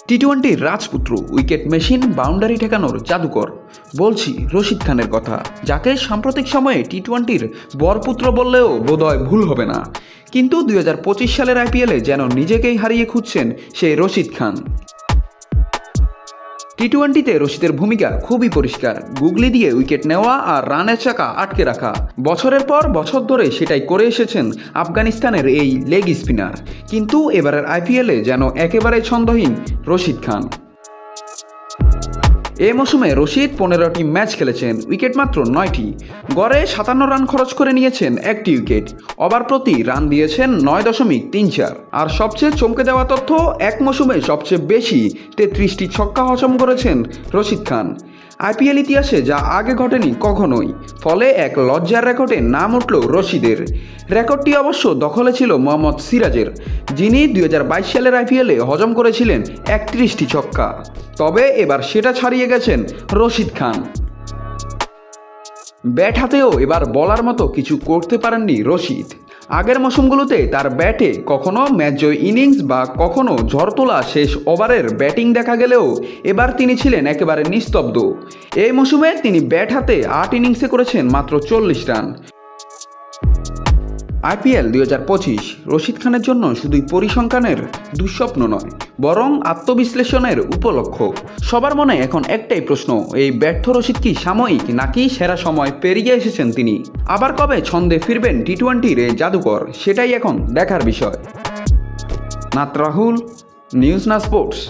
টি-টোয়েন্টির রাজপুত্র, wicket machine, boundary ঠেকানোর জাদুকর, বলছি রশিদ খানের কথা, যাকে সাম্প্রতিক সময়ে টি-টোয়েন্টির বরপুত্র বললেও বোধহয় ভুল হবে না। কিন্তু 2025 সালের আইপিএলে যেন নিজেকেই হারিয়ে খুঁজছেন সেই রশিদ খান। টি-টোয়েন্টিতে রশিদের ভূমিকা খুবই পরিষ্কার, গুগলি দিয়ে উইকেট নেওয়া আর রানের চাকা আটকে রাখা। বছরের পর বছর ধরে সেটাই করে এসেছেন আফগানিস্তানের এই লেগ স্পিনার। কিন্তু এবারের আইপিএলে যেন একেবারে ছন্দহীন রশিদ খান। এ মৌসুমে রশিদ 15টি ম্যাচ খেলেছেন, উইকেট মাত্র 9টি, গড়ে 57 রান খরচ করে নিয়েছেন একটি উইকেট, ওভার প্রতি রান দিয়েছেন 9.34। আর সবচেয়ে চমকে দেওয়া তথ্য, এক মৌসুমে সবচেয়ে বেশি 33টি ছক্কা হজম করেছেন রশিদ খান। আইপিএল ইতিহাসে যা আগে ঘটেনি কখনোই, ফলে এক লজ্জার রেকর্ডে নাম উঠল রশিদের। রেকর্ডটি অবশ্য দখলে ছিল মোহাম্মদ সিরাজের, যিনি 2022 সালের আইপিএলে হজম করেছিলেন 31টি ছক্কা। তবে এবার সেটা ছাড়িয়ে গেছেন রশিদ খান। ব্যাট হাতেও এবার বলার মতো কিছু করতে পারেননি রশিদ। আগের মৌসুমগুলোতে তার ব্যাটে কখনো ম্যাচ জয় ইনিংস বা কখনো ঝড় তোলা শেষ ওভারের ব্যাটিং দেখা গেলেও এবার তিনি ছিলেন একেবারে নিস্তব্ধ। এই মৌসুমে তিনি ব্যাট হাতে 8 ইনিংসে করেছেন মাত্র 40 রান। আইপিএল 2025 রশিদ খানের জন্য শুধুই পরিসংখ্যানের দুঃস্বপ্ন নয়, বরং আত্মবিশ্লেষণের উপলক্ষ। সবার মনে এখন একটাই প্রশ্ন, এই ব্যর্থ রশিদ কি সাময়িক, নাকি সেরা সময় পেরিয়ে এসেছেন তিনি? আবার কবে ছন্দে ফিরবেন টি-টোয়েন্টির এই জাদুকর, সেটাই এখন দেখার বিষয়। নাত রাহুল, নিউজ না স্পোর্টস।